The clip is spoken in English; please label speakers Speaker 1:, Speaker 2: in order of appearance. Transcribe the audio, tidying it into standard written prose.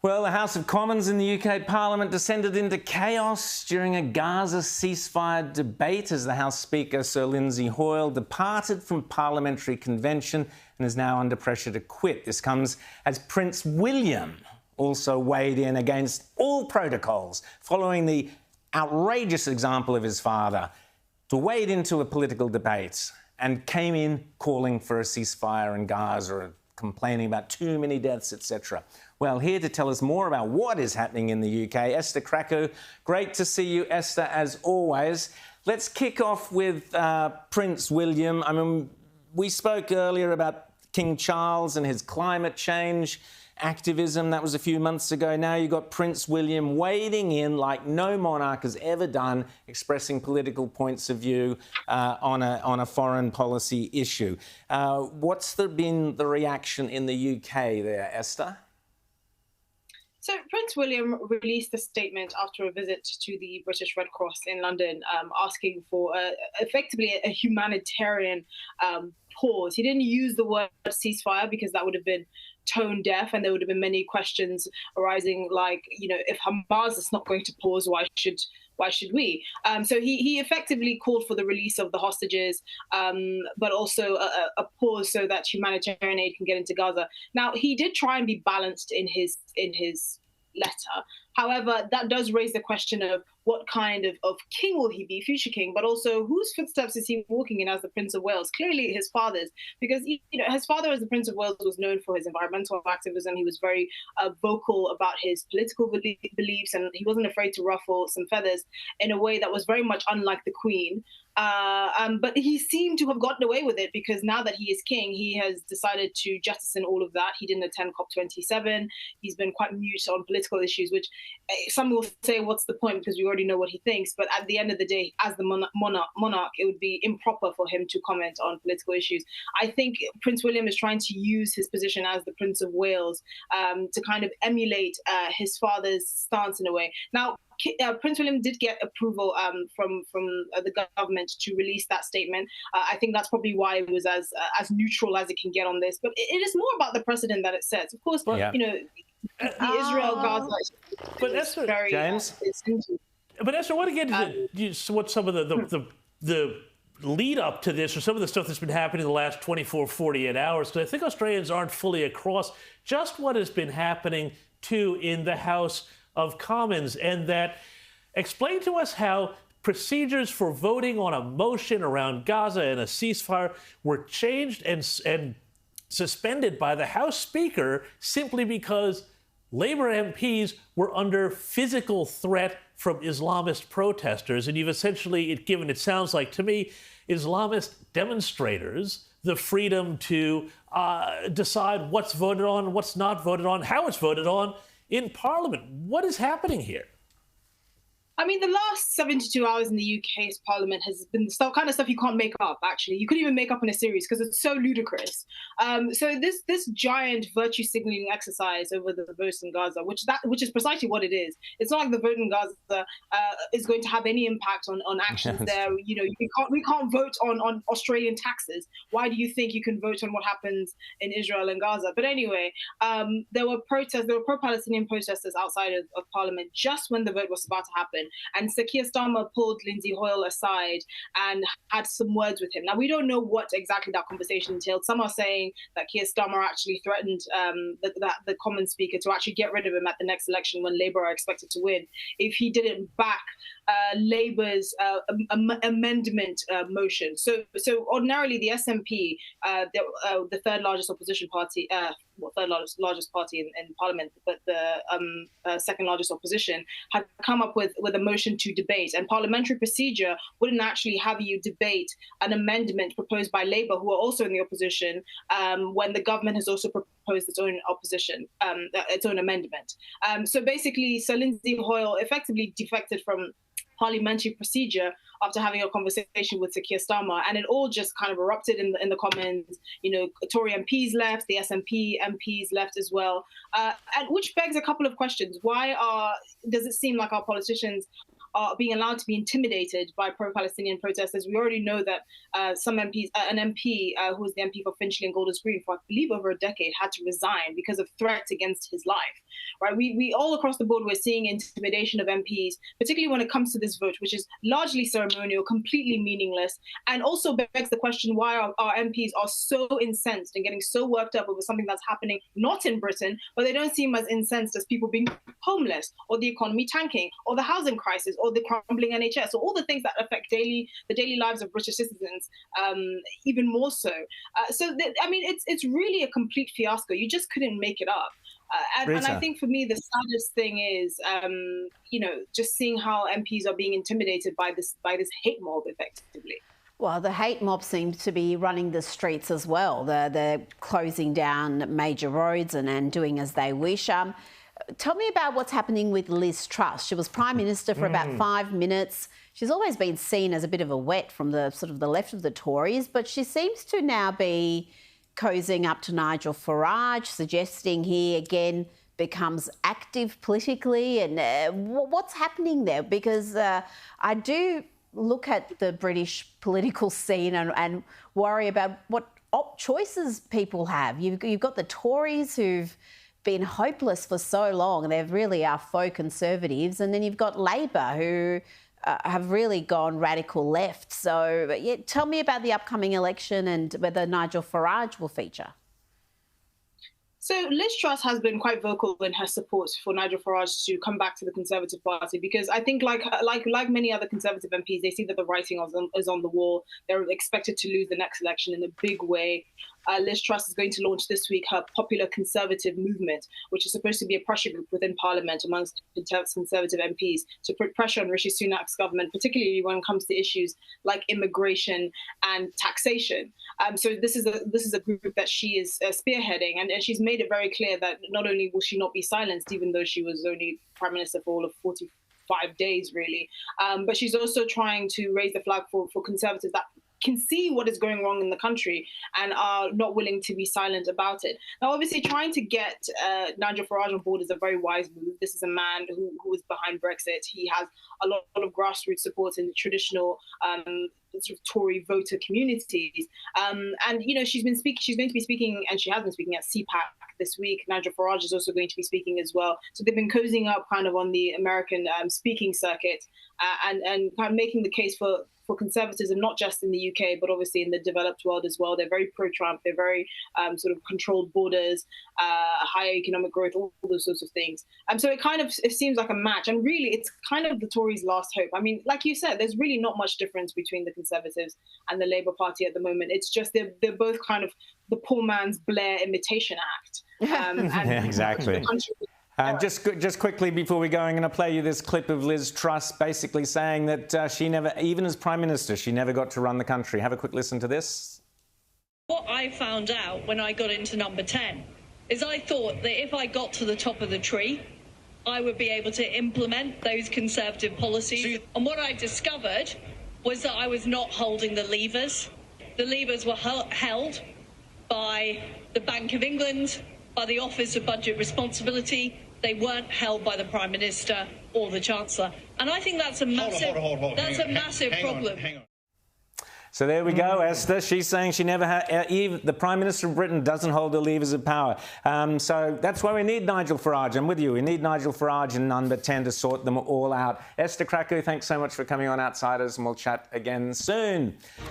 Speaker 1: Well, the House of Commons in the UK Parliament descended into chaos during a Gaza ceasefire debate as the House Speaker, Sir Lindsay Hoyle, departed from parliamentary convention and is now under pressure to quit. This comes as Prince William also weighed in against all protocols, following the outrageous example of his father, to wade into a political debate and came in calling for a ceasefire in Gaza, complaining about too many deaths, etc. Well, here to tell us more about what is happening in the UK, Esther Krakue. Great to see you, Esther, as always. Let's kick off with Prince William. I mean, we spoke earlier about King Charles and his climate change activism. That was a few months ago. Now you've got Prince William wading in like no monarch has ever done, expressing political points of view on a foreign policy issue. What's been the reaction in the UK there, Esther?
Speaker 2: So Prince William released a statement after a visit to the British Red Cross in London, asking for effectively a humanitarian pause. He didn't use the word ceasefire because that would have been tone deaf, and there would have been many questions arising, like, you know, if Hamas is not going to pause, why should we? So he effectively called for the release of the hostages, but also a pause so that humanitarian aid can get into Gaza. Now, he did try and be balanced in his letter. However, that does raise the question of what kind of king will he be, future king, but also whose footsteps is he walking in as the Prince of Wales? Clearly his father's, because his father as the Prince of Wales was known for his environmental activism. He was very vocal about his political beliefs, and he wasn't afraid to ruffle some feathers in a way that was very much unlike the Queen. But he seemed to have gotten away with it, because now that he is king, he has decided to jettison all of that. He didn't attend COP27. He's been quite mute on political issues, which some will say, what's the point? Because we already know what he thinks. But at the end of the day, as the monarch, it would be improper for him to comment on political issues. I think Prince William is trying to use his position as the Prince of Wales to kind of emulate his father's stance in a way. Now, Prince William did get approval from the government to release that statement. I think that's probably why it was as neutral as it can get on this. But it is more about the precedent that it sets. Of course, you know, the Israel-Gaza
Speaker 3: but Esther,
Speaker 2: very
Speaker 1: James?
Speaker 3: But Esther, I want to get into what some of the lead up to this, or some of the stuff that's been happening in the last 24, 48 hours, because I think Australians aren't fully across just what has been happening, too, in the House of Commons, and that explain to us how procedures for voting on a motion around Gaza and a ceasefire were changed and suspended by the House Speaker simply because Labour MPs were under physical threat from Islamist protesters. And you've essentially given, it sounds like to me, Islamist demonstrators the freedom to decide what's voted on, what's not voted on, how it's voted on in Parliament. What is happening here?
Speaker 2: I mean, the last 72 hours in the UK's Parliament has been the kind of stuff you can't make up, actually. You couldn't even make up in a series because it's so ludicrous. So this giant virtue signaling exercise over the votes in Gaza, which is precisely what it is. It's not like the vote in Gaza is going to have any impact on actions there. You know, we can't vote on Australian taxes. Why do you think you can vote on what happens in Israel and Gaza? But anyway, there were pro-Palestinian protesters outside of Parliament just when the vote was about to happen. And Sir Keir Starmer pulled Lindsay Hoyle aside and had some words with him. Now, we don't know what exactly that conversation entailed. Some are saying that Keir Starmer actually threatened the Commons Speaker to actually get rid of him at the next election when Labour are expected to win if he didn't back Labour's amendment motion. So ordinarily the SNP, the third largest opposition party, third largest party in Parliament, but the second largest opposition, had come up with a motion to debate. And parliamentary procedure wouldn't actually have you debate an amendment proposed by Labour, who are also in the opposition, when the government has also proposed its own its own amendment. So basically, Sir Lindsay Hoyle effectively defected from parliamentary procedure after having a conversation with Sir Keir Starmer, and it all just kind of erupted in the Commons. You know, Tory MPs left, the SNP MPs left as well, and which begs a couple of questions. Why does it seem like our politicians are being allowed to be intimidated by pro-Palestinian protesters. We already know that some MPs, an MP who was the MP for Finchley and Golders Green for, I believe, over a decade, had to resign because of threats against his life. Right? We all across the board, we're seeing intimidation of MPs, particularly when it comes to this vote, which is largely ceremonial, completely meaningless, and also begs the question why our MPs are so incensed and getting so worked up over something that's happening not in Britain, but they don't seem as incensed as people being homeless, or the economy tanking, or the housing crisis, or the crumbling NHS, or all the things that affect the daily lives of British citizens, even more so. It's really a complete fiasco. You just couldn't make it up. And I think for me, the saddest thing is, just seeing how MPs are being intimidated by this hate mob, effectively.
Speaker 4: Well, the hate mob seems to be running the streets as well. They're closing down major roads and doing as they wish. Tell me about what's happening with Liz Truss. She was Prime Minister for about 5 minutes. She's always been seen as a bit of a wet from the sort of the left of the Tories, but she seems to now be cozying up to Nigel Farage, suggesting he again becomes active politically. And what's happening there? Because I do look at the British political scene and worry about what choices people have. You've got the Tories who've been hopeless for so long, and they really are faux conservatives, and then you've got Labor who have really gone radical left. So tell me about the upcoming election and whether Nigel Farage will feature.
Speaker 2: So Liz Truss has been quite vocal in her support for Nigel Farage to come back to the Conservative Party, because I think like many other Conservative MPs, they see that the writing is on the wall. They're expected to lose the next election in a big way. Liz Truss is going to launch this week her Popular Conservative Movement, which is supposed to be a pressure group within Parliament amongst Conservative MPs to put pressure on Rishi Sunak's government, particularly when it comes to issues like immigration and taxation. So this is a group that she is spearheading, and she's made it very clear that not only will she not be silenced, even though she was only Prime Minister for all of 45 days, really, but she's also trying to raise the flag for Conservatives that can see what is going wrong in the country and are not willing to be silent about it. Now, obviously, trying to get Nigel Farage on board is a very wise move. This is a man who is behind Brexit. He has a lot of grassroots support in the traditional sort of Tory voter communities. And, she's going to be speaking, and she has been speaking at CPAC this week. Nigel Farage is also going to be speaking as well. So they've been cozying up kind of on the American speaking circuit and kind of making the case for conservatism, not just in the UK, but obviously in the developed world as well. They're very pro-Trump. They're very sort of controlled borders, higher economic growth, all those sorts of things. So it seems like a match. And really, it's kind of the Tories' last hope. I mean, like you said, there's really not much difference between the Conservatives and the Labour Party at the moment. It's just they're both kind of the poor man's Blair imitation act.
Speaker 1: Yeah, exactly. Just quickly before we go, I'm going to play you this clip of Liz Truss basically saying that she never, even as Prime Minister, she never got to run the country. Have a quick listen to this.
Speaker 5: What I found out when I got into number 10 is I thought that if I got to the top of the tree, I would be able to implement those Conservative policies. And what I discovered was that I was not holding the levers. The levers were held by the Bank of England, by the Office of Budget Responsibility. They weren't held by the Prime Minister or the Chancellor. And I think that's a massive, massive problem.
Speaker 1: Hang on. So there we go, Esther. She's saying she never had, the Prime Minister of Britain doesn't hold the levers of power. So that's why we need Nigel Farage. I'm with you. We need Nigel Farage and number 10 to sort them all out. Esther Krakue, thanks so much for coming on Outsiders, and we'll chat again soon.